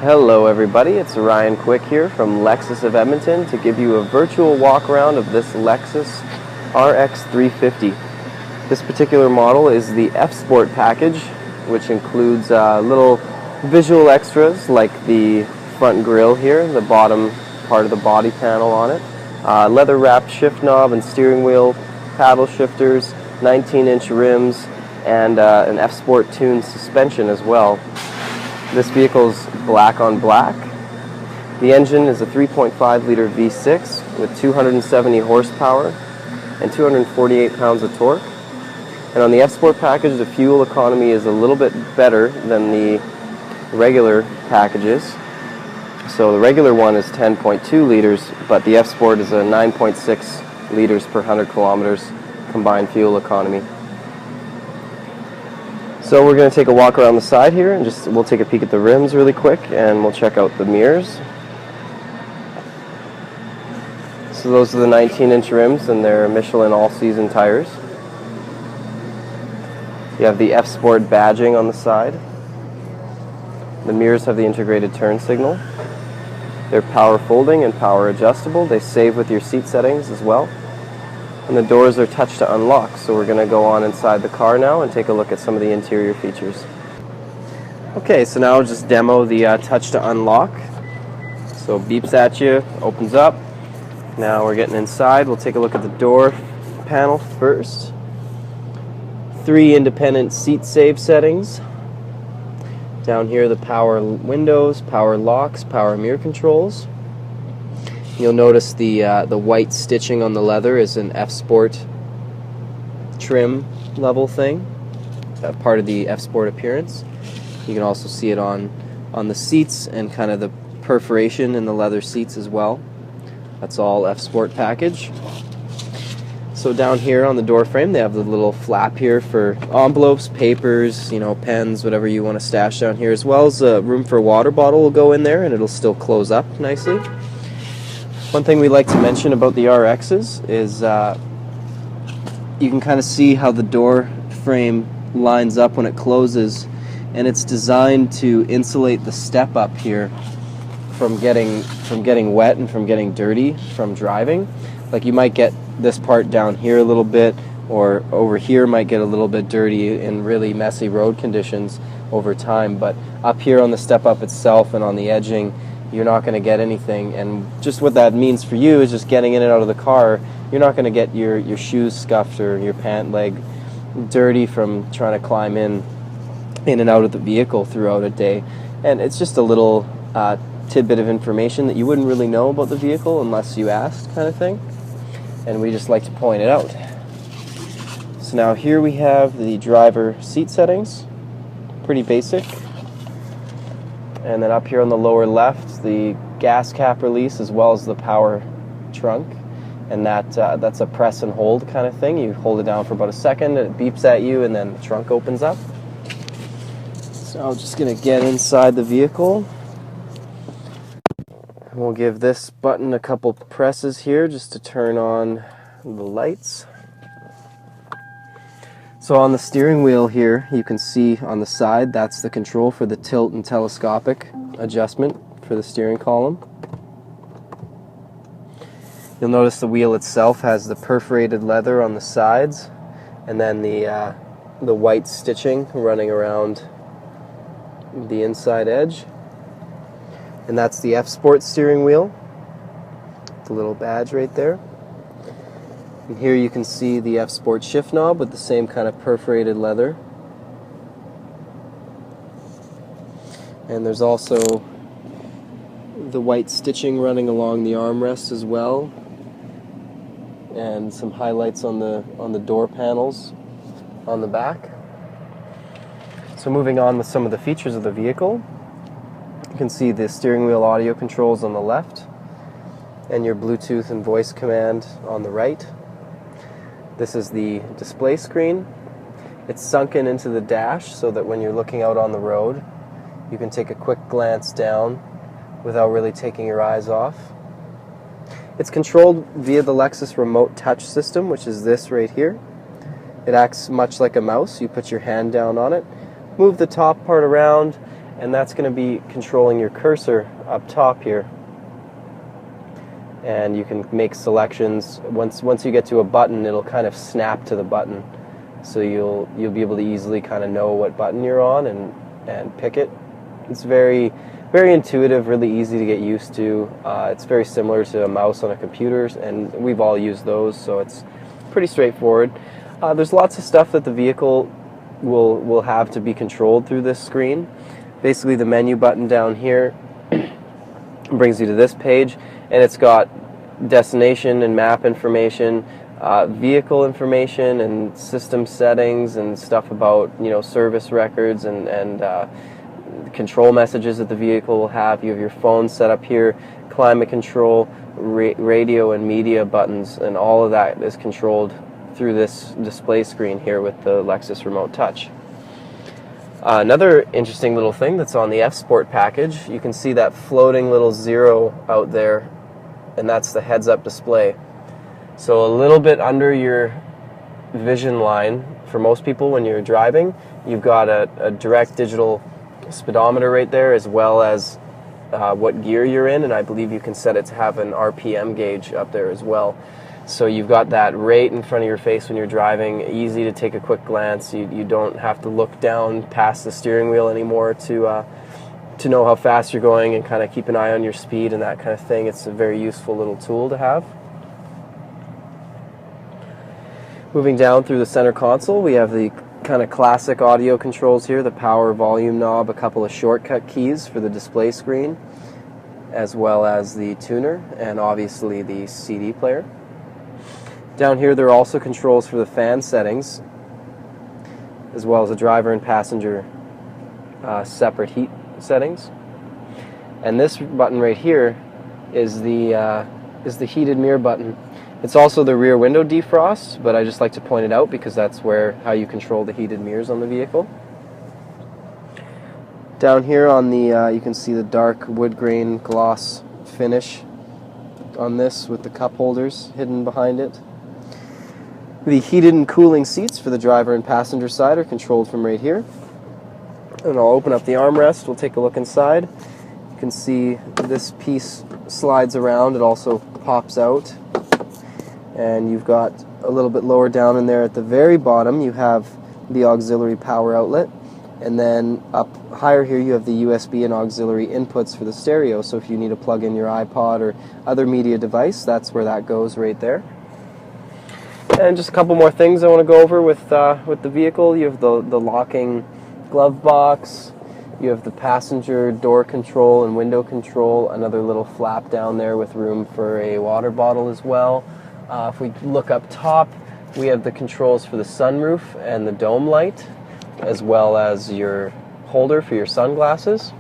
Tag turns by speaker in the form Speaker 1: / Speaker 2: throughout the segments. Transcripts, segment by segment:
Speaker 1: Hello everybody, it's Ryan Quick here from Lexus of Edmonton to give you a virtual walk around of this Lexus RX 350. This particular model is the F Sport package, which includes little visual extras like the front grille here, the bottom part of the body panel on it, leather wrapped shift knob and steering wheel, paddle shifters, 19-inch rims, and an F Sport tuned suspension as well. This vehicle's black on black. The engine is a 3.5 liter V6 with 270 horsepower and 248 pounds of torque. And on the F Sport package, the fuel economy is a little bit better than the regular packages. So the regular one is 10.2 liters, but the F Sport is a 9.6 liters per 100 kilometers combined fuel economy. So we're going to take a walk around the side here and we'll take a peek at the rims really quick and we'll check out the mirrors. So those are the 19-inch rims and they're Michelin all-season tires. You have the F Sport badging on the side. The mirrors have the integrated turn signal. They're power folding and power adjustable. They save with your seat settings as well. And the doors are touch to unlock, so we're going to go on inside the car now and take a look at some of the interior features. Okay, so now I'll just demo the touch to unlock. So beeps at you, opens up. Now we're getting inside. We'll take a look at the door panel first. 3 independent seat save settings. Down here the power windows, power locks, power mirror controls. You'll notice the white stitching on the leather is an F Sport trim level thing, part of the F Sport appearance. You can also see it on the seats and kind of the perforation in the leather seats as well. That's all F Sport package. So down here on the door frame, they have the little flap here for envelopes, papers, pens, whatever you want to stash down here, as well as room for a water bottle will go in there and it'll still close up nicely. One thing we like to mention about the RXs is you can kind of see how the door frame lines up when it closes, and it's designed to insulate the step up here from getting wet and from getting dirty from driving. Like you might get this part down here a little bit, or over here might get a little bit dirty in really messy road conditions over time, but up here on the step up itself and on the edging, you're not going to get anything. And just what that means for you is just getting in and out of the car, you're not going to get your shoes scuffed or your pant leg dirty from trying to climb in and out of the vehicle throughout a day. And it's just a little tidbit of information that you wouldn't really know about the vehicle unless you asked, kind of thing. And we just like to point it out. So now here we have the driver seat settings, pretty basic. And then up here on the lower left, the gas cap release as well as the power trunk. And that's a press and hold kind of thing. You hold it down for about a second, it beeps at you, and then the trunk opens up. So I'm just going to get inside the vehicle. And we'll give this button a couple presses here just to turn on the lights. So on the steering wheel here, you can see on the side, that's the control for the tilt and telescopic adjustment for the steering column. You'll notice the wheel itself has the perforated leather on the sides, and then the white stitching running around the inside edge. And that's the F Sport steering wheel, the little badge right there. And here you can see the F Sport shift knob with the same kind of perforated leather. And there's also the white stitching running along the armrest as well, and some highlights on the door panels on the back. So moving on with some of the features of the vehicle, you can see the steering wheel audio controls on the left and your Bluetooth and voice command on the right. This is the display screen. It's sunken into the dash so that when you're looking out on the road, you can take a quick glance down without really taking your eyes off. It's controlled via the Lexus remote touch system, which is this right here. It acts much like a mouse. You put your hand down on it, move the top part around, and that's going to be controlling your cursor up top here. And you can make selections. Once you get to a button, it'll kind of snap to the button, so you'll be able to easily kind of know what button you're on and pick it. It's very intuitive, really easy to get used to. It's very similar to a mouse on a computer, and we've all used those, so it's pretty straightforward. There's lots of stuff that the vehicle will have to be controlled through this screen. Basically, the menu button down here brings you to this page, and it's got destination and map information, vehicle information, and system settings, and stuff about, you know, service records and control messages that the vehicle will have. You have your phone set up here, climate control, radio and media buttons, and all of that is controlled through this display screen here with the Lexus Remote Touch. Another interesting little thing that's on the F-Sport package, you can see that floating little 0 out there, and that's the heads-up display. So a little bit under your vision line, for most people when you're driving, you've got a direct digital speedometer right there, as well as what gear you're in, and I believe you can set it to have an RPM gauge up there as well. So you've got that right in front of your face when you're driving, easy to take a quick glance. You don't have to look down past the steering wheel anymore to know how fast you're going and kind of keep an eye on your speed and that kind of thing. It's a very useful little tool to have. Moving down through the center console, we have the kind of classic audio controls here, the power volume knob, a couple of shortcut keys for the display screen, as well as the tuner, and obviously the CD player. Down here there are also controls for the fan settings, as well as the driver and passenger separate heat settings. And this button right here is the heated mirror button. It's also the rear window defrost, but I just like to point it out because that's how you control the heated mirrors on the vehicle. Down here on the, you can see the dark wood grain gloss finish on this with the cup holders hidden behind it. The heated and cooling seats for the driver and passenger side are controlled from right here. And I'll open up the armrest, we'll take a look inside. You can see this piece slides around, it also pops out. And you've got a little bit lower down in there at the very bottom, you have the auxiliary power outlet. And then up higher here you have the USB and auxiliary inputs for the stereo. So if you need to plug in your iPod or other media device, that's where that goes right there. And just a couple more things I want to go over with the vehicle. You have the locking glove box, you have the passenger door control and window control, another little flap down there with room for a water bottle as well. If we look up top, we have the controls for the sunroof and the dome light, as well as your holder for your sunglasses.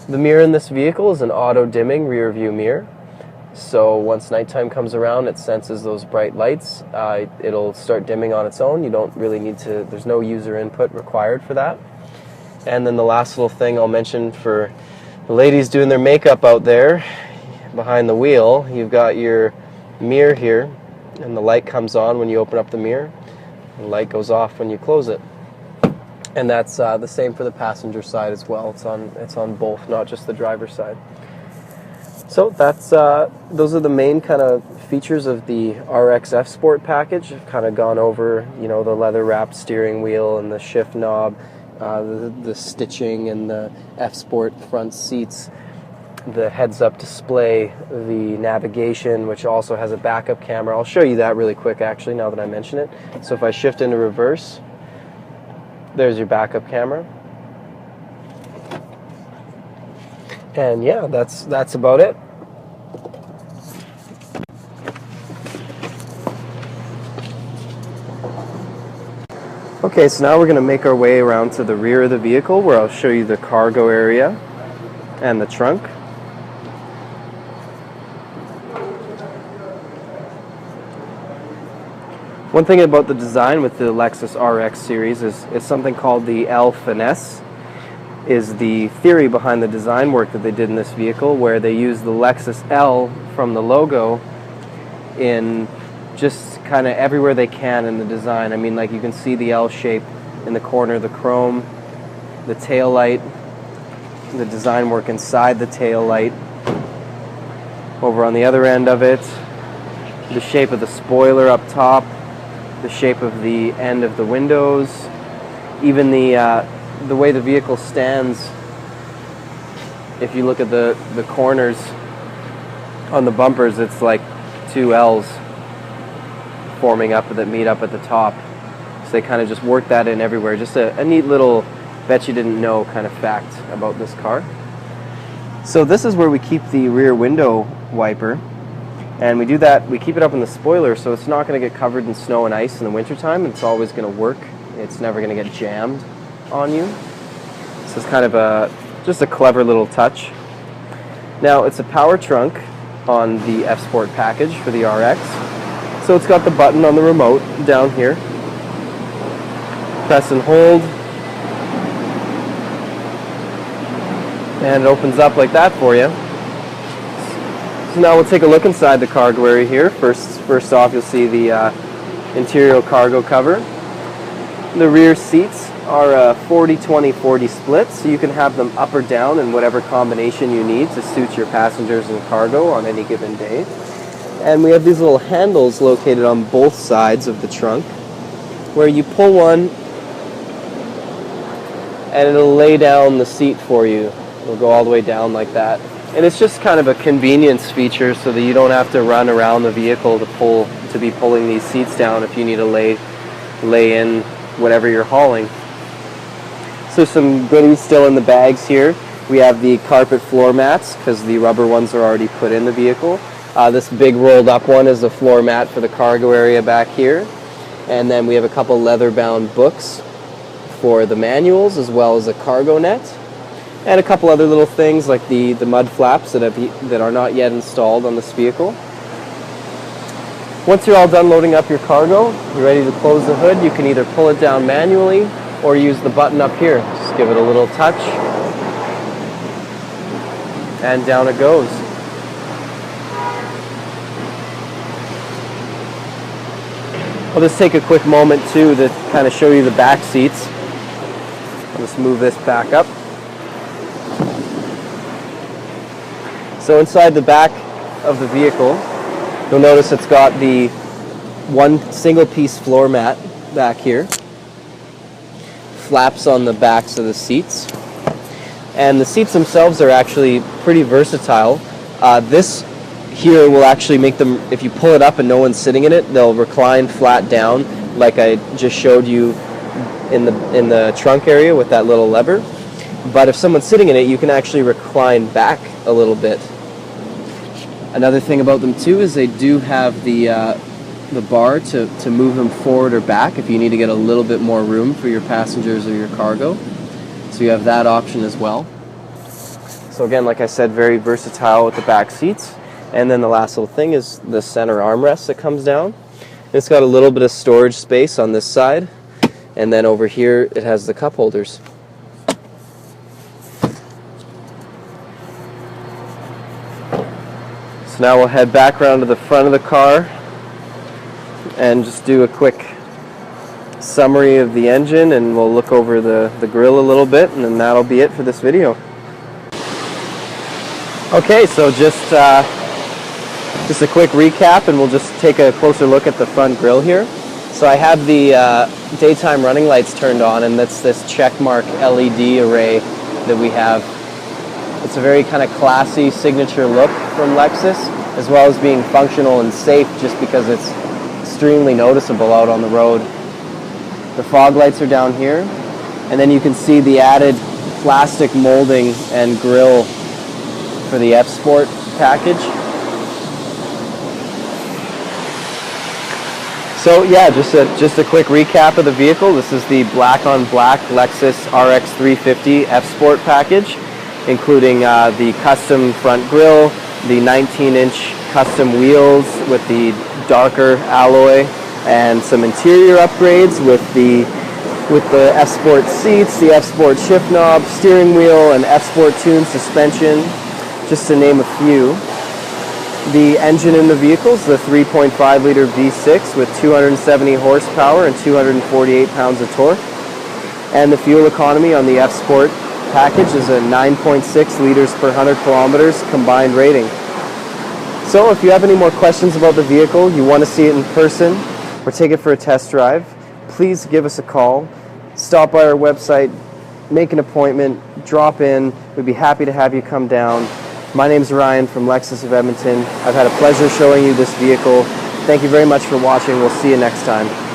Speaker 1: The mirror in this vehicle is an auto-dimming rear view mirror. So once nighttime comes around, it senses those bright lights. It'll start dimming on its own. You don't really need to, there's no user input required for that. And then the last little thing I'll mention for the ladies doing their makeup out there, behind the wheel, you've got your mirror here, and the light comes on when you open up the mirror. The light goes off when you close it. And that's the same for the passenger side as well. It's on both, not just the driver's side. So that's those are the main kind of features of the RX F-Sport package. I've kind of gone over, you know, the leather-wrapped steering wheel and the shift knob, the stitching and the F-Sport front seats, the heads-up display, the navigation, which also has a backup camera. I'll show you that really quick, actually, now that I mention it. So if I shift into reverse, there's your backup camera. And yeah, that's about it. Okay, so now we're going to make our way around to the rear of the vehicle, where I'll show you the cargo area and the trunk. One thing about the design with the Lexus RX series is something called the L Finesse. Is the theory behind the design work that they did in this vehicle, where they use the Lexus L from the logo in just kind of everywhere they can in the design. I mean, like, you can see the L shape in the corner of the chrome, the tail light, the design work inside the tail light. Over on the other end of it, the shape of the spoiler up top, the shape of the end of the windows, even the way the vehicle stands. If you look at the corners on the bumpers, it's like two L's forming up that meet up at the top. So they kind of just work that in everywhere. Just a neat little bet you didn't know kind of fact about this car. So this is where we keep the rear window wiper, and we do that, we keep it up in the spoiler so it's not going to get covered in snow and ice in the wintertime. It's always going to work. It's never going to get jammed on you. So it's kind of just a clever little touch. Now it's a power trunk on the F Sport package for the RX. So it's got the button on the remote down here. Press and hold, and it opens up like that for you. So now we'll take a look inside the cargo area here. First off, you'll see the interior cargo cover. The rear seats are a 40-20-40 split, so you can have them up or down in whatever combination you need to suit your passengers and cargo on any given day. And we have these little handles located on both sides of the trunk, where you pull one and it'll lay down the seat for you. It'll go all the way down like that. And it's just kind of a convenience feature so that you don't have to run around the vehicle to be pulling these seats down if you need to lay in whatever you're hauling. So some goodies still in the bags here. We have the carpet floor mats because the rubber ones are already put in the vehicle. This big rolled up one is the floor mat for the cargo area back here. And then we have a couple leather bound books for the manuals as well as a cargo net. And a couple other little things like the mud flaps that are not yet installed on this vehicle. Once you're all done loading up your cargo, you're ready to close the hood. You can either pull it down manually or use the button up here. Just give it a little touch and down it goes. I'll just take a quick moment too to kind of show you the back seats. I'll just move this back up. So inside the back of the vehicle, you'll notice it's got the one single piece floor mat back here. Flaps on the backs of the seats. And the seats themselves are actually pretty versatile. This here will actually make them, if you pull it up and no one's sitting in it, they'll recline flat down like I just showed you in the trunk area with that little lever. But if someone's sitting in it, you can actually recline back a little bit. Another thing about them too is they do have the bar to move them forward or back if you need to get a little bit more room for your passengers or your cargo. So you have that option as well. So again, like I said, very versatile with the back seats. And then the last little thing is the center armrest that comes down. It's got a little bit of storage space on this side. And then over here it has the cup holders. So now we'll head back around to the front of the car and just do a quick summary of the engine, and we'll look over the grille a little bit, and then that'll be it for this video. Okay, so just a quick recap, and we'll just take a closer look at the front grille here. So I have the daytime running lights turned on, and that's this checkmark LED array that we have. It's a very kind of classy signature look from Lexus, as well as being functional and safe just because it's extremely noticeable out on the road. The fog lights are down here, and then you can see the added plastic molding and grille for the F Sport package. So yeah, just a quick recap of the vehicle. This is the black on black Lexus RX 350 F Sport package, including the custom front grille, the 19-inch custom wheels with the darker alloy, and some interior upgrades with the F Sport seats, the F Sport shift knob, steering wheel, and F Sport tuned suspension, just to name a few. The engine in the vehicle is the 3.5 liter V6 with 270 horsepower and 248 pounds of torque. And the fuel economy on the F Sport package is a 9.6 liters per 100 kilometers combined rating. So if you have any more questions about the vehicle, you want to see it in person, or take it for a test drive, please give us a call. Stop by our website, make an appointment, drop in. We'd be happy to have you come down. My name's Ryan from Lexus of Edmonton. I've had a pleasure showing you this vehicle. Thank you very much for watching. We'll see you next time.